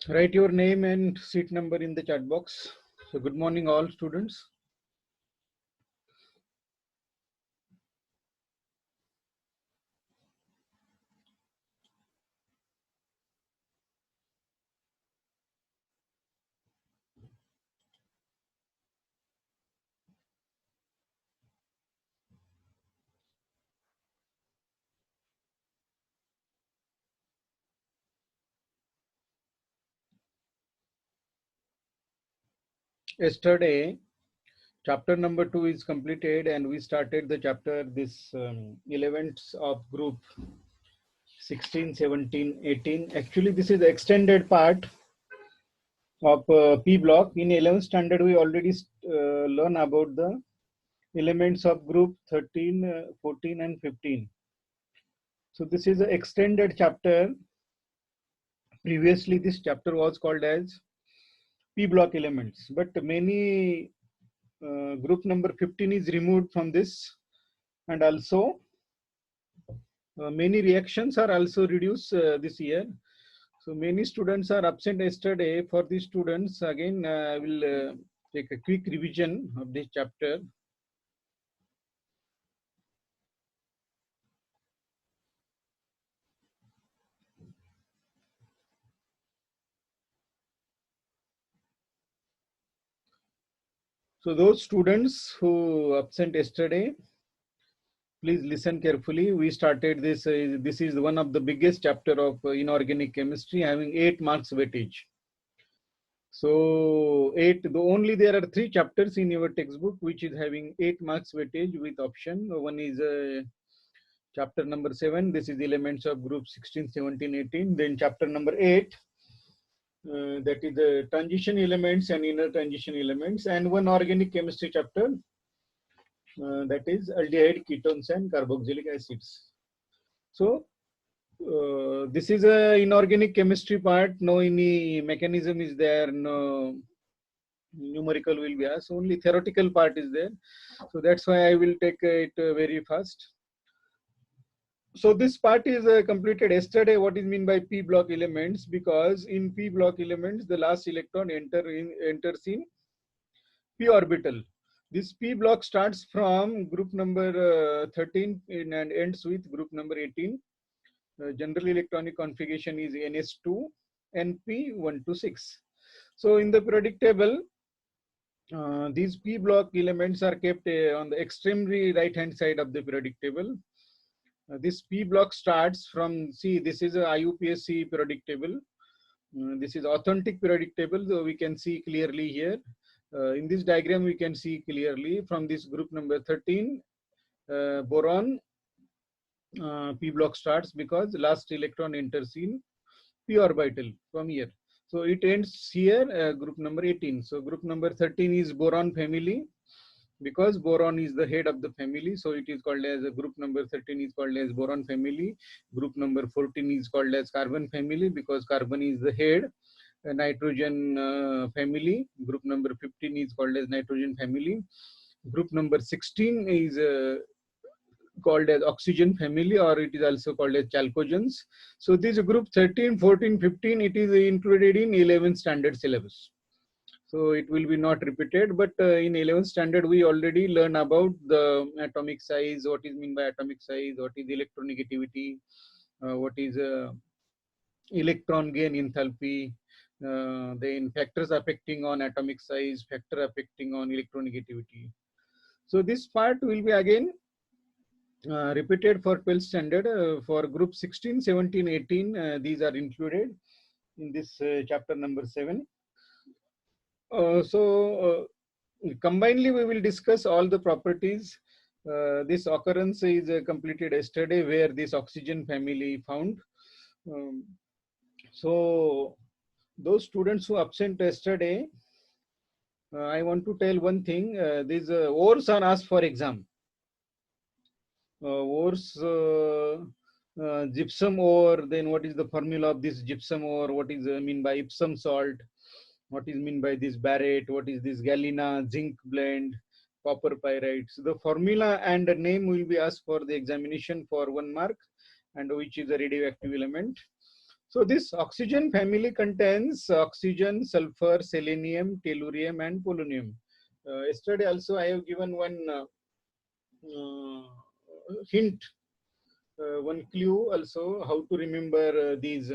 Write your name and seat number in the chat box. So good morning all students. Yesterday, chapter number 2 is completed and we started the chapter this elements of group 16, 17, 18. Actually, this is the extended part of P block. In 11th standard, we already learn about the elements of group 13, 14 and 15. So this is an extended chapter. Previously, this chapter was called as P block elements, but many group number 15 is removed from this, and also many reactions are also reduced this year. So many students are absent yesterday. For these students, again, I will take a quick revision of this chapter. So those students who absent yesterday, please listen carefully. We started this. This is one of the biggest chapter of inorganic chemistry, having 8 marks weightage. So only there are 3 chapters in your textbook which is having 8 marks weightage with option. One is chapter number 7. This is elements of group 16, 17, 18. Then chapter number 8. That is the transition elements and inner transition elements, and one organic chemistry chapter, that is aldehyde, ketones and carboxylic acids. So this is a inorganic chemistry part. No any mechanism is there, no numerical will be asked, only theoretical part is there. So that's why I will take it very fast. So this part is completed yesterday. What is mean by P block elements? Because in P block elements, the last electron enters in P orbital. This P block starts from group number 13 and ends with group number 18. General electronic configuration is NS2, NP126. So in the periodic table, these P block elements are kept on the extremely right hand side of the periodic table. This P block starts from, see, this is a IUPAC periodic table. This is authentic periodic table, so we can see clearly here. In this diagram, we can see clearly from this group number 13, boron, P block starts because last electron enters in P orbital from here. So it ends here, group number 18. So group number 13 is boron family, because boron is the head of the family. So it is called as group number 13 is called as boron family. Group number 14 is called as carbon family because carbon is the head. Nitrogen family. Group number 15 is called as nitrogen family. Group number 16 is called as oxygen family, or it is also called as chalcogens. So this group 13, 14, 15, it is included in 11th standard syllabus. So it will be not repeated, but in 11th standard, we already learn about the atomic size, what is mean by atomic size, what is electronegativity, what is electron gain enthalpy, then factors affecting on atomic size, factor affecting on electronegativity. So this part will be again repeated for 12th standard. For group 16, 17, 18, these are included in this chapter number 7. So combinedly, we will discuss all the properties. This occurrence is completed yesterday where this oxygen family found. So those students who absent yesterday, I want to tell one thing. These ores are asked for exam. Ores, gypsum ore, then what is the formula of this gypsum ore? What is mean by Epsom salt? What is mean by this barite? What is this galena, zinc blend, copper pyrite? So the formula and the name will be asked for the examination for 1 mark, and which is a radioactive element. So this oxygen family contains oxygen, sulfur, selenium, tellurium, and polonium. Yesterday also I have given one uh, hint, one clue also how to remember these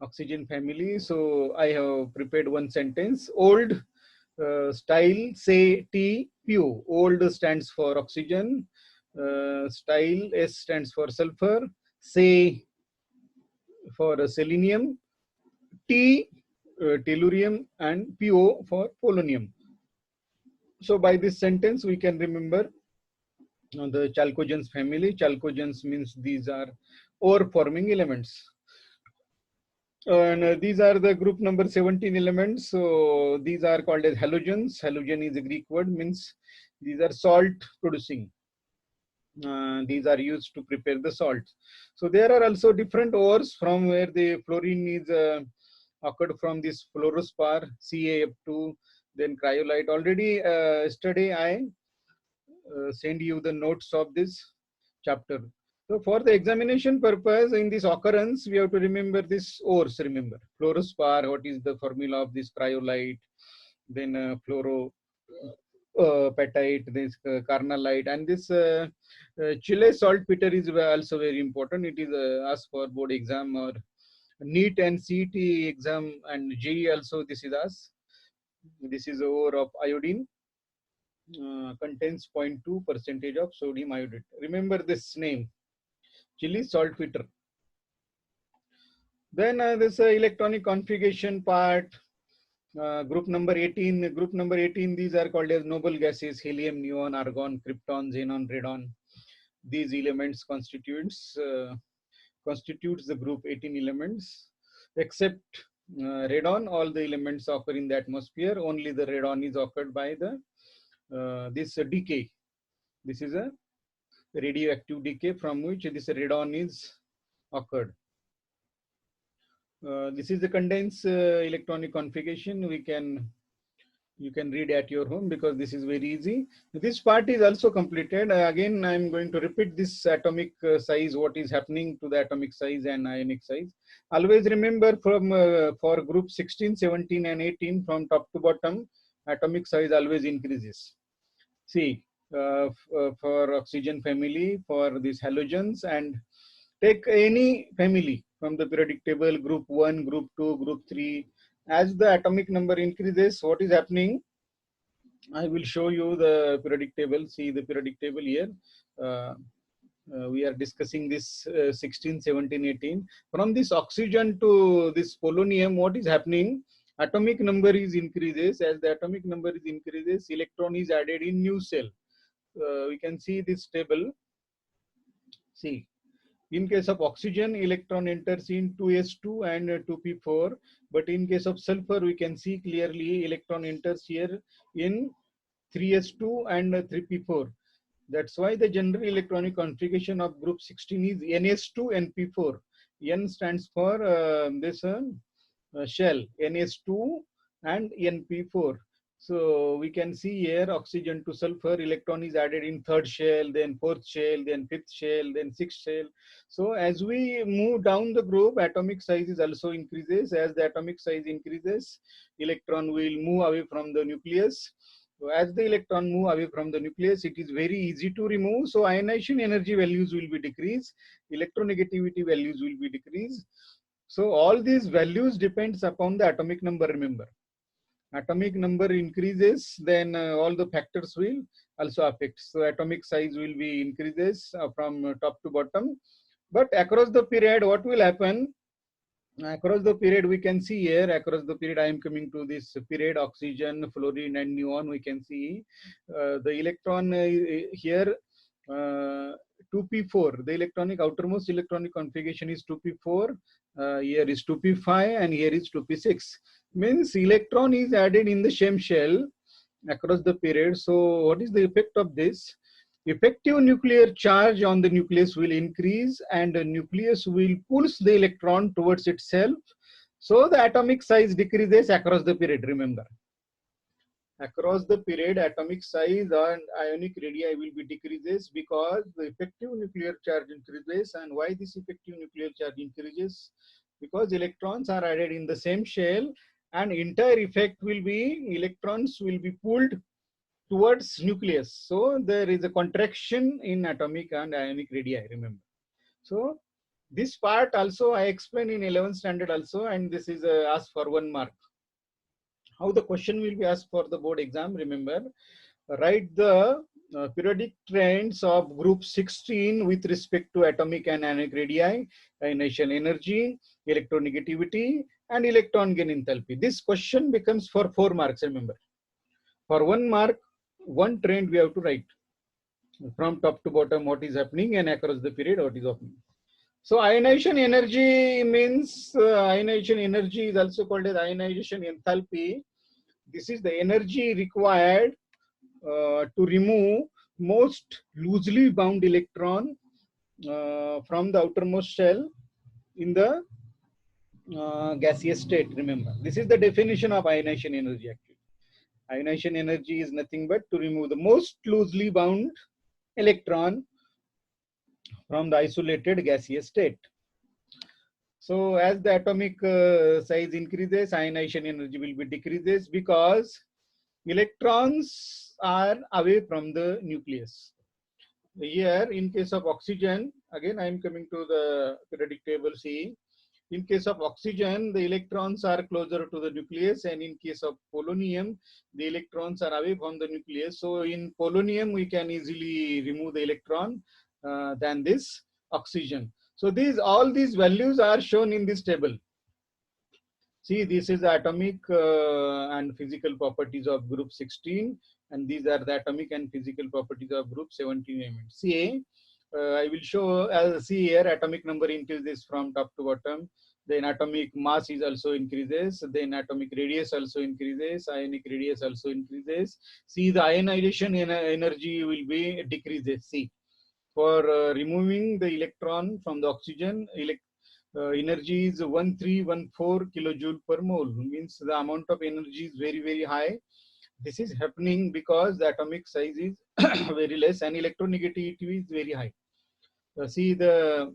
oxygen family. So I have prepared one sentence. Old style say T PO. Old stands for oxygen. Style S stands for sulfur. Say for selenium. T tellurium, and PO for polonium. So by this sentence we can remember the chalcogens family. Chalcogens means these are ore forming elements. And these are the group number 17 elements. So these are called as halogens. Halogen is a Greek word, means these are salt producing. These are used to prepare the salt. So there are also different ores from where the fluorine is occurred from this fluorospar, CaF2, then cryolite. Already yesterday I send you the notes of this chapter. So for the examination purpose, in this occurrence, we have to remember this ores, remember. Fluorospar, what is the formula of this cryolite, then fluoro petite, this carnalite, and this Chile saltpeter is also very important. It is asked for board exam or NEET and CET exam, and JEE also this is asked. This is ore of iodine. Contains 0.2% of sodium iodide. Remember this name, Chile saltpeter. Then this electronic configuration part, group number 18. Group number 18, these are called as noble gases: helium, neon, argon, krypton, xenon, radon. These elements constitutes the group 18 elements. Except radon, all the elements occur in the atmosphere. Only the radon is occurred by the this decay. This is a radioactive decay from which this radon is occurred. This is the condensed electronic configuration. You can read at your home because this is very easy. This part is also completed. Again, I'm going to repeat this atomic size, what is happening to the atomic size and ionic size. Always remember from for group 16, 17, and 18, from top to bottom, atomic size always increases. See, for oxygen family, for these halogens, and take any family from the periodic table, group 1, group 2, group 3. As the atomic number increases, what is happening? I will show you the periodic table. See the periodic table here. We are discussing this 16, 17, 18. From this oxygen to this polonium, what is happening? Atomic number is increases. As the atomic number is increases, electron is added in new cell. We can see this table. See, in case of oxygen, electron enters in 2s2 and 2p4. But in case of sulfur, we can see clearly electron enters here in 3s2 and 3p4. That's why the general electronic configuration of group 16 is ns2 and p4. N stands for this shell, ns2 and np4. So we can see here oxygen to sulfur, electron is added in third shell, then fourth shell, then fifth shell, then sixth shell. So as we move down the group, atomic size is also increases. As the atomic size increases, electron will move away from the nucleus. So as the electron move away from the nucleus, it is very easy to remove. So ionization energy values will be decreased, electronegativity values will be decreased. So all these values depends upon the atomic number, remember. Atomic number increases, then all the factors will also affect. So atomic size will be increases from top to bottom. But across the period, what will happen? Across the period, we can see here, across the period, I am coming to this period, oxygen, fluorine, and neon. We can see the electron here, 2p4. The electronic outermost electronic configuration is 2p4. Here is 2p5, and here is 2p6. Means electron is added in the same shell across the period. So what is the effect of this? Effective nuclear charge on the nucleus will increase, and the nucleus will pulls the electron towards itself. So the atomic size decreases across the period, remember. Across the period, atomic size and ionic radii will be decreases because the effective nuclear charge increases. And why this effective nuclear charge increases? because electrons are added in the same shell, and entire effect will be electrons will be pulled towards nucleus. So there is a contraction in atomic and ionic radii, remember. So this part also I explained in 11th standard also, and this is asked for 1 mark. How the question will be asked for the board exam, remember, write the periodic trends of group 16 with respect to atomic and ionic radii, ionization energy, electronegativity, and electron gain enthalpy. This question becomes for 4 marks, remember. For 1 mark, one trend we have to write from top to bottom what is happening and across the period what is happening. So ionization energy means ionization energy is also called as ionization enthalpy. This is the energy required to remove most loosely bound electron from the outermost shell in the gaseous state. Remember, this is the definition of ionization energy. Actually, ionization energy is nothing but to remove the most loosely bound electron from the isolated gaseous state. So as the atomic size increases, ionization energy will be decreases because electrons are away from the nucleus. Here, in case of oxygen, again I am coming to the periodic table. See, in case of oxygen, the electrons are closer to the nucleus, and in case of polonium, the electrons are away from the nucleus. So in polonium, we can easily remove the electron than this oxygen. So all these values are shown in this table. See, this is the atomic and physical properties of group 16, and these are the atomic and physical properties of group 17 elements. See, I will show, as see here, atomic number increases from top to bottom. Then atomic mass is also increases. Then atomic radius also increases. Ionic radius also increases. See, the ionization energy will be decreases. See, for removing the electron from the oxygen, energy is 1314 kilojoule per mole, means the amount of energy is very high. This is happening because the atomic size is very less and electronegativity is very high. See, the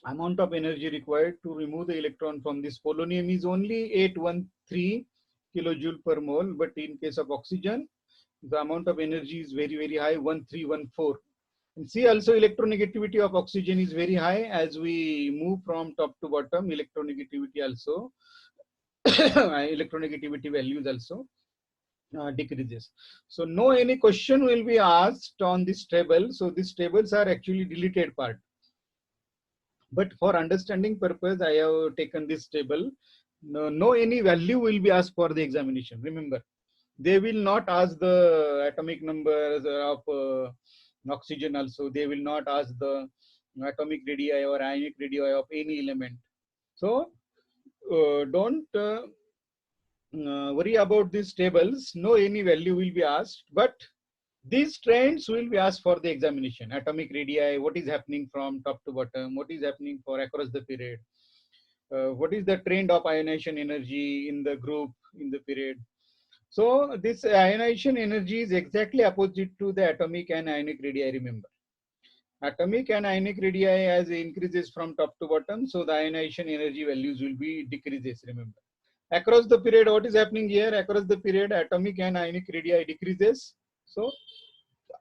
amount of energy required to remove the electron from this polonium is only 813 kilojoule per mole, but in case of oxygen, the amount of energy is very high, 1314. And see, also electronegativity of oxygen is very high. As we move from top to bottom, electronegativity also electronegativity values also decreases. So no any question will be asked on this table. So these tables are actually deleted part. But for understanding purpose, I have taken this table. No any value will be asked for the examination. Remember, they will not ask the atomic numbers of oxygen also. They will not ask the atomic radii or ionic radii of any element. So don't worry about these tables. No any value will be asked, but these trends will be asked for the examination. Atomic radii, what is happening from top to bottom, what is happening for across the period, what is the trend of ionization energy in the group in the period. So this ionization energy is exactly opposite to the atomic and ionic radii, remember. Atomic and ionic radii as increases from top to bottom, so the ionization energy values will be decreases, remember. Across the period, what is happening here? Across the period, atomic and ionic radii decreases. So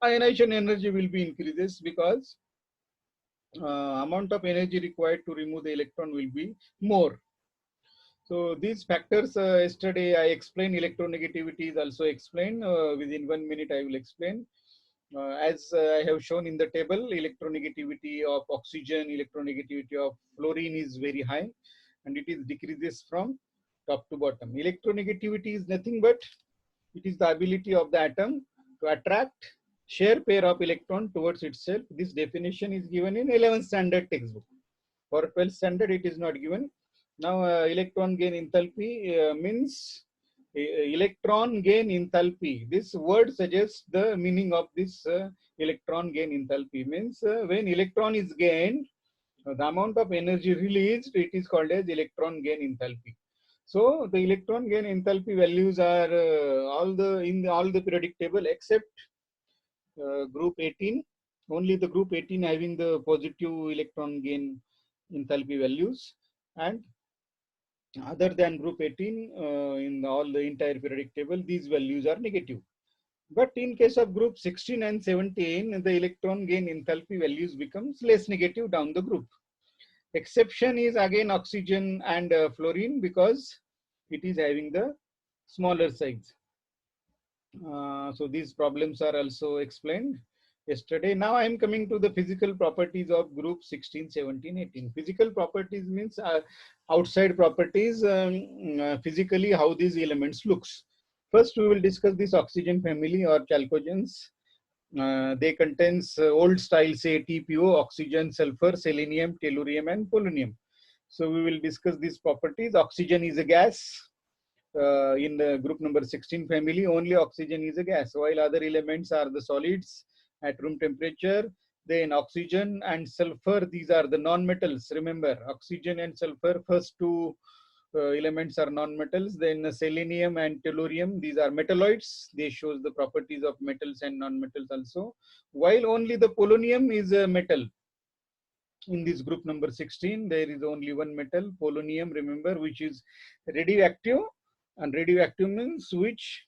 ionization energy will be increases because amount of energy required to remove the electron will be more. So these factors yesterday I explained. Electronegativity is also explained. Within 1 minute I will explain. As I have shown in the table, electronegativity of oxygen, electronegativity of fluorine is very high, and it is decreases from top to bottom. Electronegativity is nothing but it is the ability of the atom to attract share pair of electron towards itself. This definition is given in 11th standard textbook. For 12th standard, it is not given. Now, electron gain enthalpy means electron gain enthalpy. This word suggests the meaning of this electron gain enthalpy. Means when electron is gained, the amount of energy released, it is called as electron gain enthalpy. So the electron gain enthalpy values are all the periodic table except group 18. Only the group 18 having the positive electron gain enthalpy values. and other than group 18 in all the entire periodic table, these values are negative. But in case of group 16 and 17, the electron gain enthalpy values becomes less negative down the group. Exception is again oxygen and fluorine, because it is having the smaller size. So these problems are also explained yesterday. Now I am coming to the physical properties of group 16, 17, 18. Physical properties means outside properties, physically how these elements looks. First we will discuss this oxygen family or chalcogens. They contains old style, say TPO, oxygen, sulfur, selenium, tellurium and polonium. So we will discuss these properties. Oxygen is a gas. In the group number 16 family, only oxygen is a gas, while other elements are the solids at room temperature. Then oxygen and sulfur, these are the non-metals. Remember, oxygen and sulfur, first two elements are non-metals. Then selenium and tellurium, these are metalloids. They shows the properties of metals and non-metals also. While only the polonium is a metal. In this group number 16, there is only one metal, polonium, remember, which is radioactive. And radioactive means which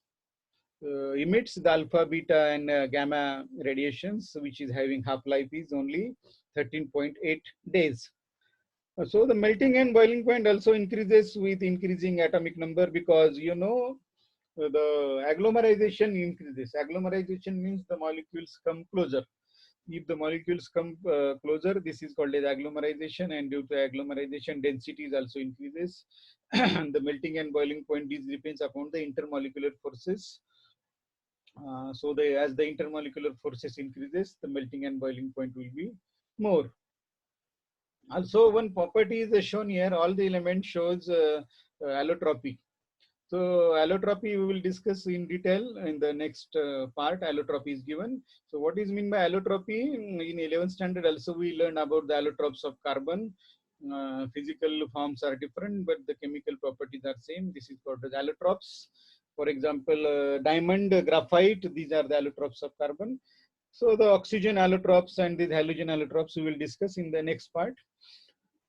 emits the alpha, beta and gamma radiations, which is having half-life is only 13.8 days. So the melting and boiling point also increases with increasing atomic number, because you know the agglomerization increases. Agglomerization means the molecules come closer. If the molecules come closer, this is called as agglomerization, and due to agglomerization, densities also increases. The melting and boiling point is depends upon the intermolecular forces. So as the intermolecular forces increases, the melting and boiling point will be more. Also, one property is shown here. All the elements shows allotropy. So allotropy we will discuss in detail in the next part. Allotropy is given. So what is mean by allotropy? In 11th standard also we learn about the allotropes of carbon. Physical forms are different, but the chemical properties are same. This is called as allotropes. For example, diamond, graphite, these are the allotropes of carbon. So the oxygen allotropes and the halogen allotropes we will discuss in the next part.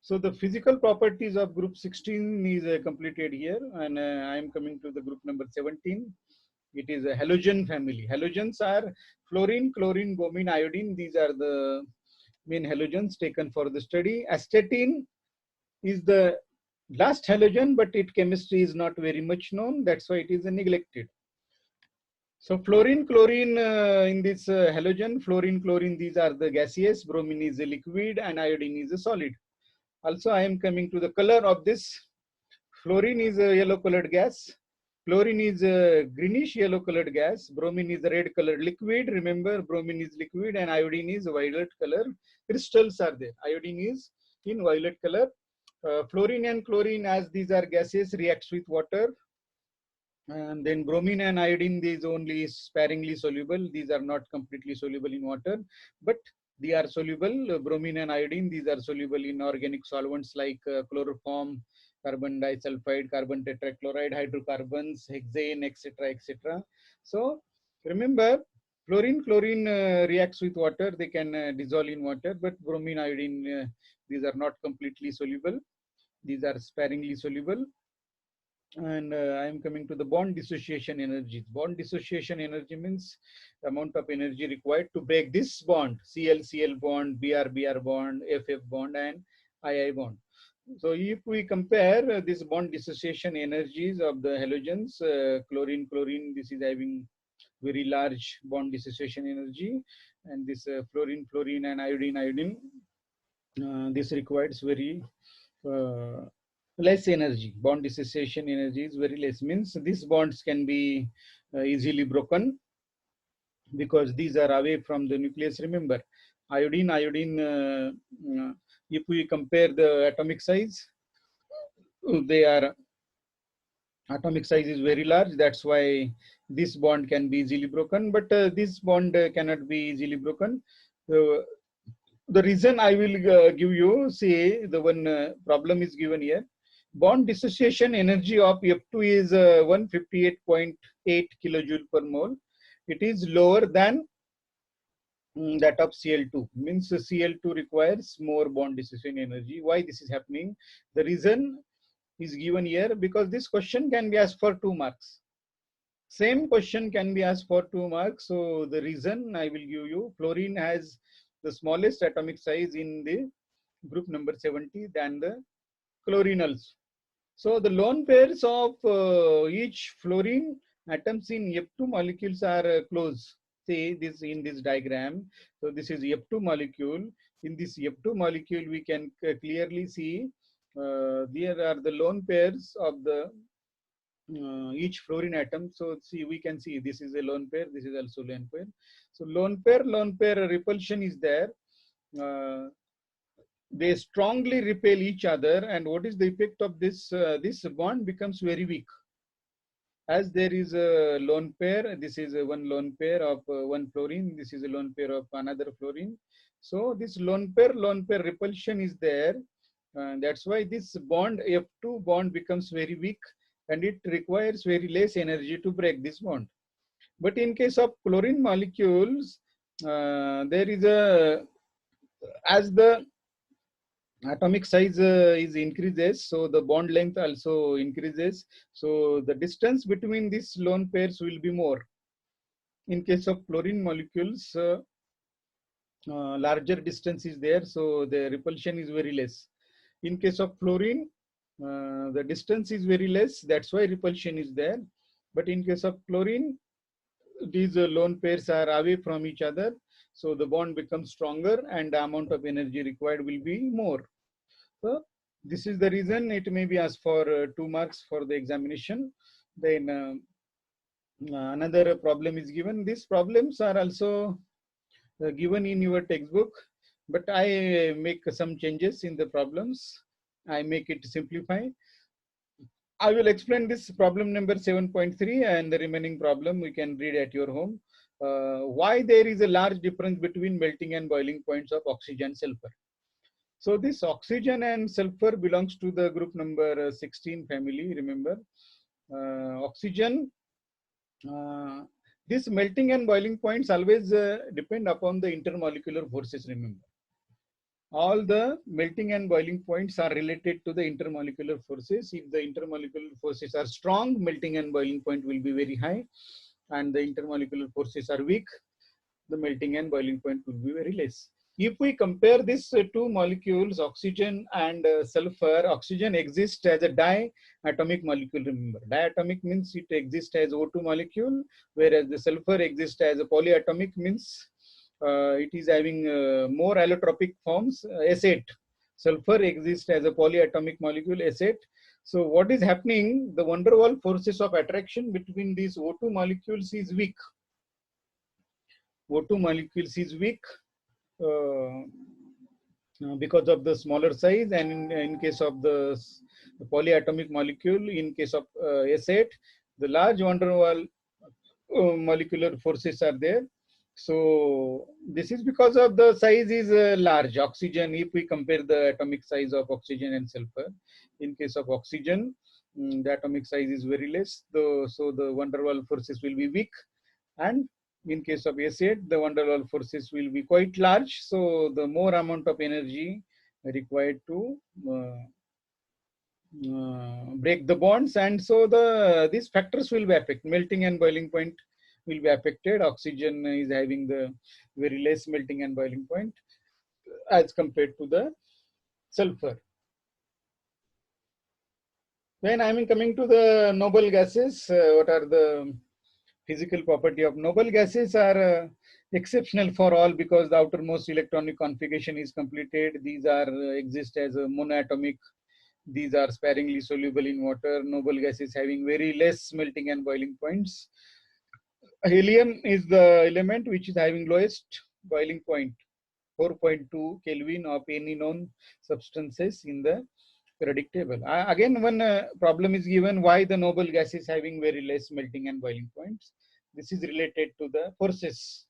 So the physical properties of group 16 is completed here, and I am coming to the group number 17. It is a halogen family. Halogens are fluorine, chlorine, bromine, iodine. These are the main halogens taken for the study. Astatine is the last halogen, but its chemistry is not very much known. That's why it is neglected. So fluorine, chlorine in this halogen, fluorine, chlorine, these are the gaseous, bromine is a liquid, and iodine is a solid. Also, I am coming to the color of this. Fluorine is a yellow colored gas. Chlorine is a greenish yellow colored gas. Bromine is a red colored liquid. Remember, bromine is liquid and iodine is violet color. Crystals are there. Iodine is in violet color. Fluorine and chlorine, as these are gases, reacts with water. And then bromine and iodine, these only sparingly soluble. These are not completely soluble in water, but they are soluble. Bromine and iodine, these are soluble in organic solvents like chloroform, carbon disulfide, carbon tetrachloride, hydrocarbons, hexane, etc., etc. So remember, fluorine, chlorine reacts with water. They can dissolve in water, but bromine, iodine, these are not completely soluble. These are sparingly soluble. And I am coming to the bond dissociation energy. Bond dissociation energy means the amount of energy required to break this bond, Cl-Cl bond, Br-Br bond, Ff bond, and II bond. So if we compare this bond dissociation energies of the halogens, chlorine, chlorine, this is having very large bond dissociation energy, and this fluorine, fluorine, and iodine, iodine, this requires very less energy. Bond dissociation energy is very less, means these bonds can be easily broken because these are away from the nucleus. Remember, iodine, if we compare the atomic size, they are atomic size is very large. That's why this bond can be easily broken, but this bond cannot be easily broken. The reason I will give you, say the one problem is given here. Bond dissociation energy of F2 is 158.8 kilojoule per mole. It is lower than that of Cl2. Means Cl2 requires more bond dissociation energy. Why this is happening? The reason is given here because this question can be asked for 2 marks. Same question can be asked for 2 marks. So the reason I will give you, fluorine has the smallest atomic size in the group number 70 than the chlorine also. So the lone pairs of each fluorine atoms in F2 molecules are close. See this in this diagram. So this is F2 molecule. In this F2 molecule, we can clearly see there are the lone pairs of the each fluorine atom. So see, we can see this is a lone pair. This is also lone pair. So lone pair repulsion is there. They strongly repel each other, and what is the effect of this? This bond becomes very weak. As there is a lone pair, this is one lone pair of one fluorine, this is a lone pair of another fluorine. So this lone pair repulsion is there. That's why this bond, F2 bond, becomes very weak, and it requires very less energy to break this bond. But in case of chlorine molecules, there is a, as the atomic size is increases, so the bond length also increases. So the distance between these lone pairs will be more. In case of chlorine molecules, larger distance is there, so the repulsion is very less. In case of fluorine, the distance is very less, that's why repulsion is there. But in case of chlorine, these lone pairs are away from each other, so the bond becomes stronger and the amount of energy required will be more. So this is the reason it may be asked for 2 marks for the examination. Then another problem is given. These problems are also given in your textbook, but I make some changes in the problems. I make it simplify. I will explain this problem number 7.3, and the remaining problem we can read at your home. Why there is a large difference between melting and boiling points of oxygen and sulfur. So this oxygen and sulfur belongs to the group number 16 family, remember. Oxygen, this melting and boiling points always depend upon the intermolecular forces, remember. All the melting and boiling points are related to the intermolecular forces. If the intermolecular forces are strong, melting and boiling point will be very high, and the intermolecular forces are weak, the melting and boiling point will be very less. If we compare these two molecules, oxygen and sulfur, oxygen exists as a diatomic molecule, remember. Diatomic means it exists as O2 molecule, whereas the sulfur exists as a polyatomic, means it is having more allotropic forms, S8. Sulfur exists as a polyatomic molecule, S8. So what is happening? The van der Waals forces of attraction between these O2 molecules is weak. O2 molecules is weak because of the smaller size, and in case of the polyatomic molecule, in case of S8, the large van der Waals molecular forces are there. So this is because of the size is large. Oxygen, if we compare the atomic size of oxygen and sulfur, in case of oxygen, the atomic size is very less, so the van der Waals forces will be weak, and in case of S8, the van der Waals forces will be quite large, so the more amount of energy required to break the bonds, and so these factors will be affected. Melting and boiling point will be affected. Oxygen is having the very less melting and boiling point as compared to the sulfur. When I am coming to the noble gases, what are the physical property of noble gases are exceptional for all, because the outermost electronic configuration is completed. These are exist as a monoatomic. These are sparingly soluble in water. Noble gases having very less melting and boiling points. Helium is the element which is having lowest boiling point, 4.2 Kelvin of any known substances in the periodic table. Again, one problem is given, why the noble gas is having very less melting and boiling points. This is related to the forces.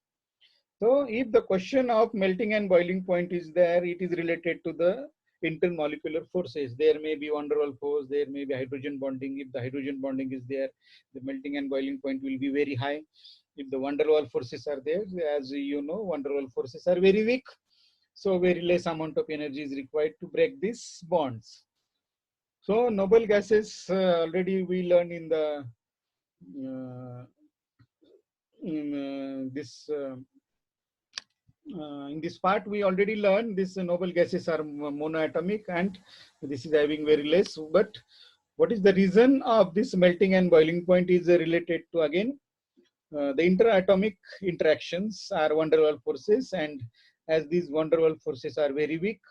So if the question of melting and boiling point is there, it is related to the intermolecular forces. There may be van der Waals force, there may be hydrogen bonding. If the hydrogen bonding is there, the melting and boiling point will be very high. If the van der Waals forces are there, as you know, van der Waals forces are very weak. So very less amount of energy is required to break these bonds. So noble gases already we learned in the in this part we already learned this noble gases are monoatomic and this is having very less. But what is the reason of this melting and boiling point is related to again the interatomic interactions are van der Waals forces, and as these van der Waals forces are very weak,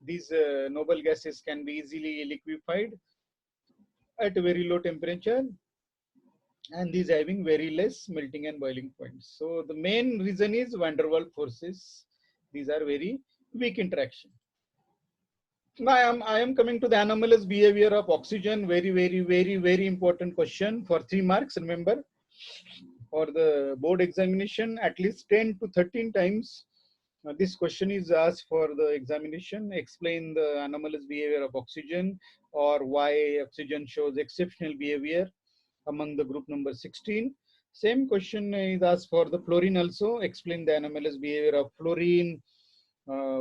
these noble gases can be easily liquefied at a very low temperature, and these having very less melting and boiling points. So the main reason is van der Waals forces. These are very weak interaction. Now I am coming to the anomalous behavior of oxygen. Very important question for 3 marks. Remember, for the board examination, at least 10 to 13 times this question is asked for the examination. Explain the anomalous behavior of oxygen, or why oxygen shows exceptional behavior among the group number 16. Same question is asked for the fluorine also. Explain the anomalous behavior of fluorine,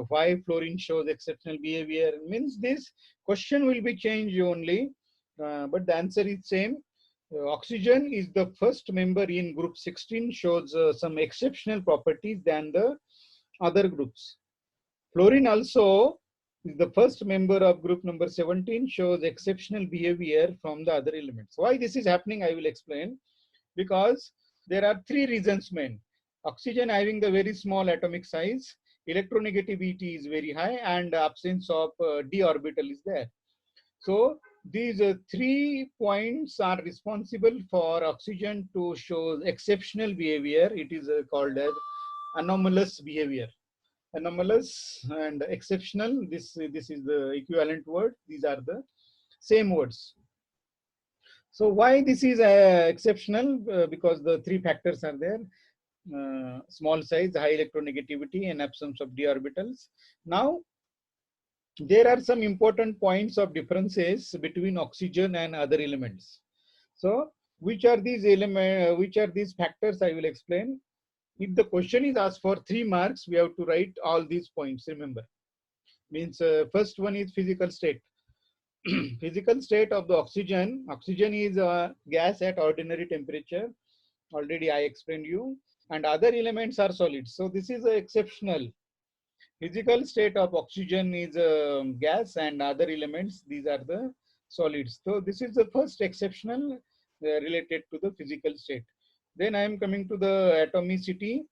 why fluorine shows exceptional behavior. Means this question will be changed only, but the answer is same. Oxygen is the first member in group 16, shows some exceptional properties than the other groups. Fluorine also is the first member of group number 17, shows exceptional behavior from the other elements. Why this is happening, I will explain. Because there are 3 reasons main. Oxygen having the very small atomic size, electronegativity is very high, and absence of d orbital is there. So these 3 points are responsible for oxygen to show exceptional behavior. It is called as anomalous behavior. Anomalous and exceptional, this is the equivalent word. These are the same words. So why this is exceptional? Because the 3 factors are there. Small size, high electronegativity, and absence of d orbitals. Now there are some important points of differences between oxygen and other elements. So which are these elements, which are these factors, I will explain. If the question is asked for 3 marks, we have to write all these points, remember. Means first one is physical state. Physical state of the oxygen. Oxygen is a gas at ordinary temperature. Already I explained you. And other elements are solids. So this is exceptional. Physical state of oxygen is gas, and other elements, these are the solids. So this is the first exceptional related to the physical state. Then I am coming to the atomicity.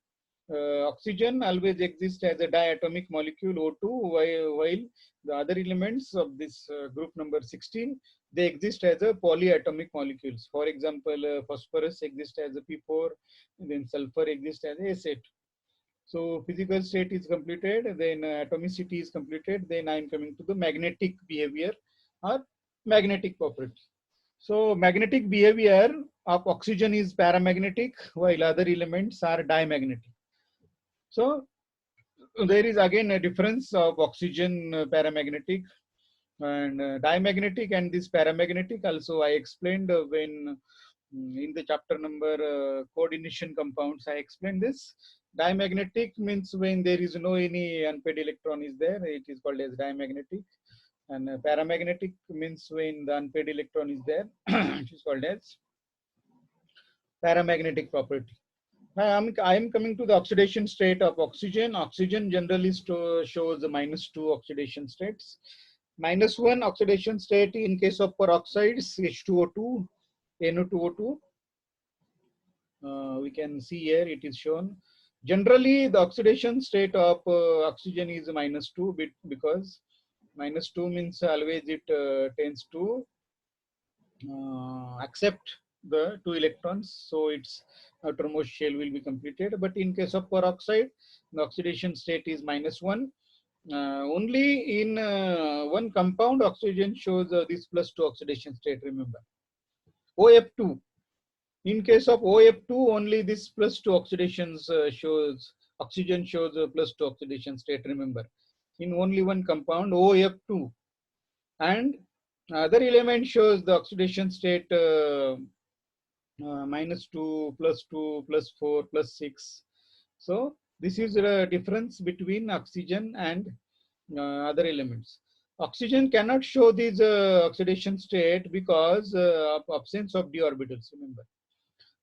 Oxygen always exists as a diatomic molecule O2, while the other elements of this group number 16, they exist as a polyatomic molecules. For example, phosphorus exists as a P4, and then sulfur exists as a S8. So physical state is completed, then atomicity is completed, then I am coming to the magnetic behavior or magnetic property. So magnetic behavior of oxygen is paramagnetic, while other elements are diamagnetic. So there is again a difference of oxygen paramagnetic and diamagnetic, and this paramagnetic also I explained when in the chapter number coordination compounds. I explained this. Diamagnetic means when there is no any unpaired electron is there, it is called as diamagnetic. And paramagnetic means when the unpaired electron is there, it is called as paramagnetic property. Now I am coming to the oxidation state of oxygen. Oxygen generally shows the -2 oxidation states. -1 oxidation state in case of peroxides, H2O2, NO2O2. We can see here it is shown. Generally, the oxidation state of oxygen is -2 because -2 means always it tends to accept the 2 electrons, so its outermost shell will be completed. But in case of peroxide, the oxidation state is -1. Only in one compound oxygen shows this +2 oxidation state, remember. OF2. In case of OF2, only this +2 oxidations shows, oxygen shows a +2 oxidation state, remember. In only one compound, OF2. And other element shows the oxidation state -2, +2, +4, +6. So this is the difference between oxygen and other elements. Oxygen cannot show this oxidation state because of absence of d orbitals. Remember,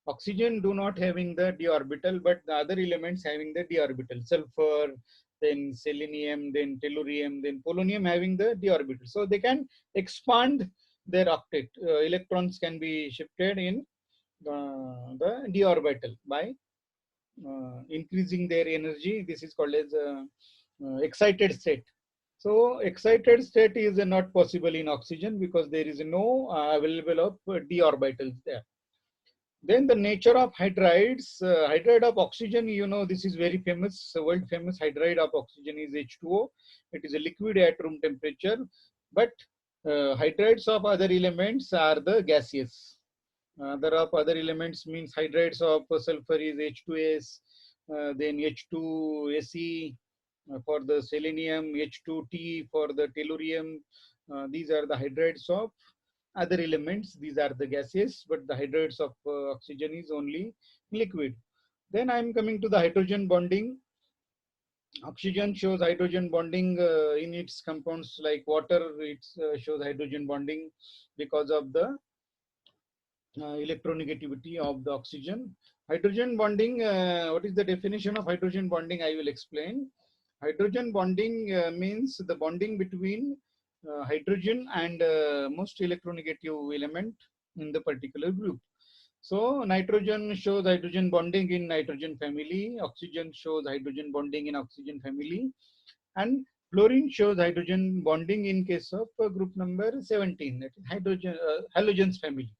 oxygen do not having the d orbital, but the other elements having the d orbital. Sulfur, then selenium, then tellurium, then polonium having the d orbital. So they can expand their octet. Electrons can be shifted in the d orbital by increasing their energy. This is called as excited state. So excited state is not possible in oxygen because there is no available of d orbitals there. Then the nature of hydrides, hydride of oxygen, you know, this is very famous, world famous hydride of oxygen is H2O. It is a liquid at room temperature, but hydrides of other elements are the gaseous. There are other elements means hydrides of sulfur is H2S, then H2Se for the selenium, H2T for the tellurium. These are the hydrides of other elements. These are the gases, but the hydrides of oxygen is only liquid. Then I'm coming to the hydrogen bonding. Oxygen shows hydrogen bonding in its compounds like water. It shows hydrogen bonding because of the electronegativity of the oxygen. Hydrogen bonding, what is the definition of hydrogen bonding? I will explain. Hydrogen bonding means the bonding between hydrogen and most electronegative element in the particular group. So nitrogen shows hydrogen bonding in nitrogen family, oxygen shows hydrogen bonding in oxygen family, and fluorine shows hydrogen bonding in case of group number 17, that is hydrogen halogens family.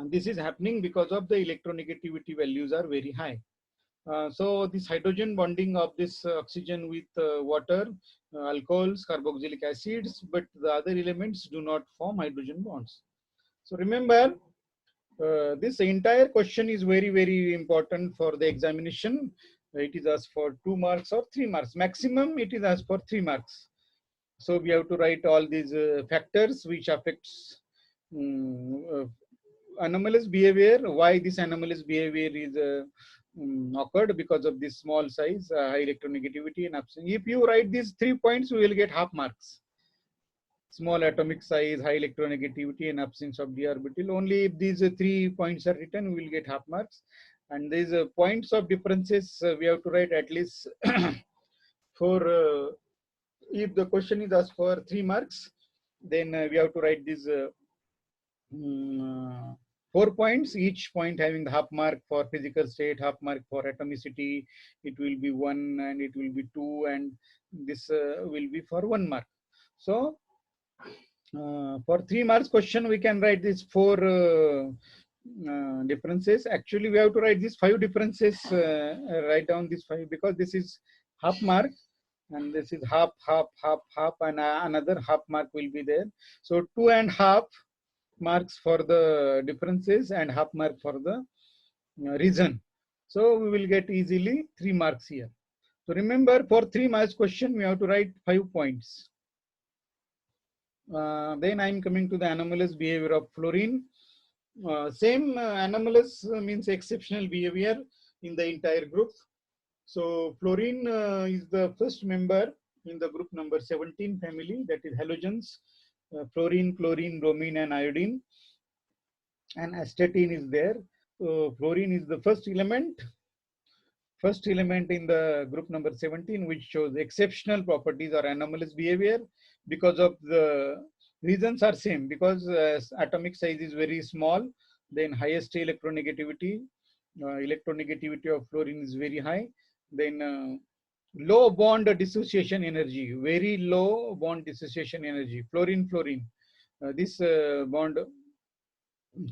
This is happening because of the electronegativity values are very high. So this hydrogen bonding of this oxygen with water, alcohols, carboxylic acids, but the other elements do not form hydrogen bonds. So remember, this entire question is very, very important for the examination. It is asked for 2 marks or 3 marks. Maximum it is asked for 3 marks. So we have to write all these factors which affects anomalous behavior. Why this anomalous behavior is occurred because of this small size, high electronegativity and absence. If you write these 3 points, you will get half marks. Small atomic size, high electronegativity and absence of d orbital. Only if these 3 points are written, we will get half marks. And these points of differences, we have to write at least for, if the question is asked for 3 marks, then we have to write these 4 points, each point having the half mark for physical state, half mark for atomicity. It will be 1 and it will be 2, and this will be for 1 mark. So for 3 marks question, we can write these 4 differences. Actually, we have to write these 5 differences, write down these 5 because this is half mark and this is half, and another half mark will be there. So 2.5 marks for the differences and half mark for the reason. So we will get easily 3 marks here. So remember, for 3 marks question, we have to write 5 points. Then I'm coming to the anomalous behavior of fluorine. Same anomalous means exceptional behavior in the entire group. So fluorine is the first member in the group number 17 family, that is halogens. Fluorine, chlorine, bromine and iodine, and astatine is there. Fluorine is the first element in the group number 17, which shows exceptional properties or anomalous behavior because of the reasons are same, because atomic size is very small, then highest electronegativity of fluorine is very high, then low bond dissociation energy, very low bond dissociation energy. Fluorine, this bond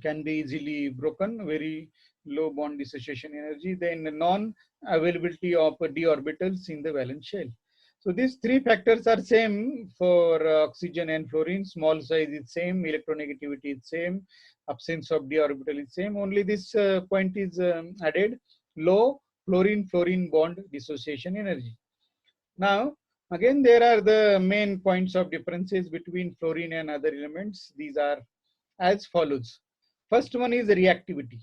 can be easily broken, very low bond dissociation energy, then non-availability of d orbitals in the valence shell. So these 3 factors are same for oxygen and fluorine. Small size is same, electronegativity is same, absence of d orbital is same. Only this point is added, low fluorine bond dissociation energy. Now, again, there are the main points of differences between fluorine and other elements. These are as follows. First one is reactivity.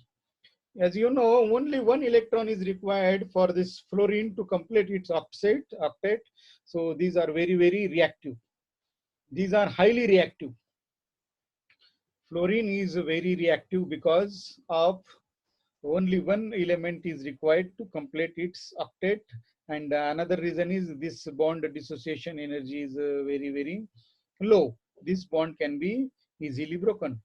As you know, only one electron is required for this fluorine to complete its octet. So these are very, very reactive. These are highly reactive. Fluorine is very reactive because of only one element is required to complete its octet. And another reason is this bond dissociation energy is very, very low. This bond can be easily broken.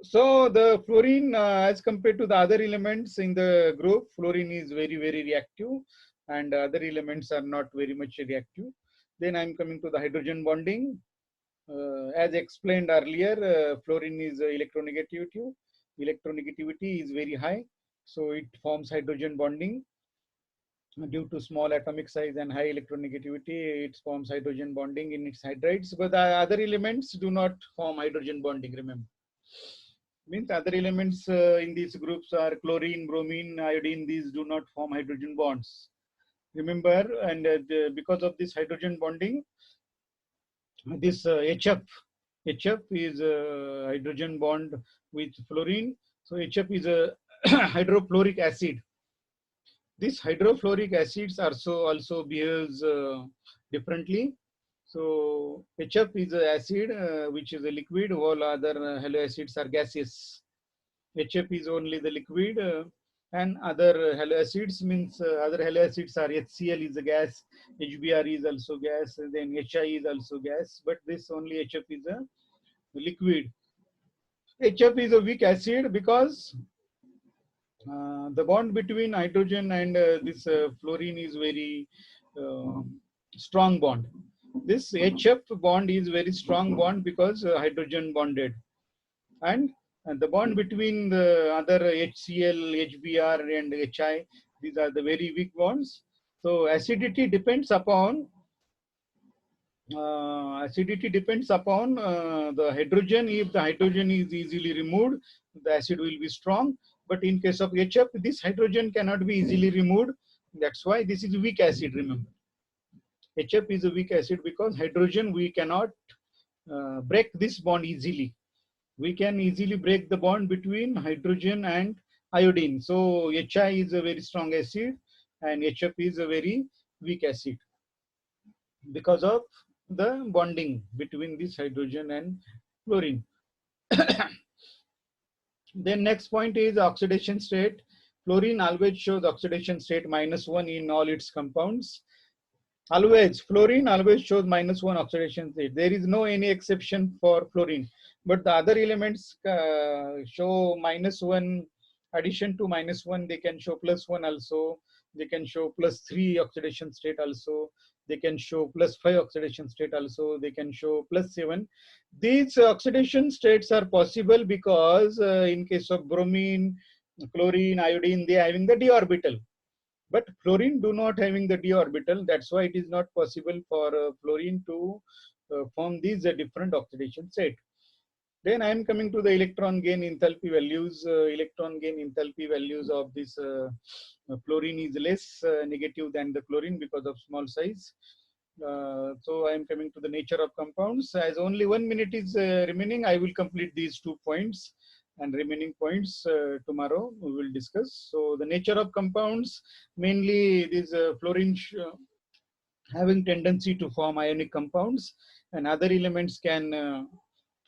So the fluorine, as compared to the other elements in the group, fluorine is very, very reactive, and other elements are not very much reactive. Then I'm coming to the hydrogen bonding. As explained earlier, fluorine is electronegativity. Electronegativity is very high, so it forms hydrogen bonding. Due to small atomic size and high electronegativity, it forms hydrogen bonding in its hydrides, but the other elements do not form hydrogen bonding, remember. Means other elements in these groups are chlorine, bromine, iodine. These do not form hydrogen bonds. Remember, and because of this hydrogen bonding, this HF is a hydrogen bond with fluorine. So HF is a hydrofluoric acid. This hydrofluoric acids also behaves differently. So HF is an acid which is a liquid, while other halo acids are gaseous. HF is only the liquid, and other halo acids means other halo acids are HCl is a gas, HBr is also gas, then HI is also gas, but this only HF is a liquid. HF is a weak acid because the bond between hydrogen and this fluorine is very uh, strong bond. This HF bond is very strong bond because hydrogen bonded, and the bond between the other HCl, HBr, and HI, these are the very weak bonds. So acidity depends upon the hydrogen. If the hydrogen is easily removed, the acid will be strong. But in case of HF, this hydrogen cannot be easily removed. That's why this is weak acid, remember. HF is a weak acid because hydrogen, we cannot break this bond easily. We can easily break the bond between hydrogen and iodine. So HI is a very strong acid and HF is a very weak acid because of the bonding between this hydrogen and fluorine. Then next point is oxidation state. Fluorine always shows oxidation state -1 in all its compounds. Always, fluorine always shows -1 oxidation state. There is no any exception for fluorine. But the other elements show -1, addition to -1, they can show +1 also. They can show +3 oxidation state also. They can show +5 oxidation state also. They can show +7. These oxidation states are possible because in case of bromine, chlorine, iodine, they are having the d orbital. But fluorine do not having the d orbital. That's why it is not possible for fluorine to form these different oxidation state. Then I am coming to the electron gain enthalpy values. Electron gain enthalpy values of this fluorine is less negative than the chlorine because of small size. So I am coming to the nature of compounds. As only 1 minute is remaining, I will complete these 2 points, and remaining points tomorrow we will discuss. So the nature of compounds, mainly this fluorine having tendency to form ionic compounds, and other elements can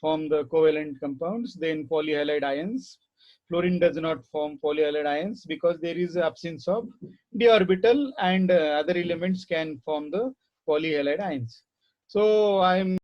form the covalent compounds, then polyhalide ions. Fluorine does not form polyhalide ions because there is absence of d orbital, and other elements can form the polyhalide ions. So I am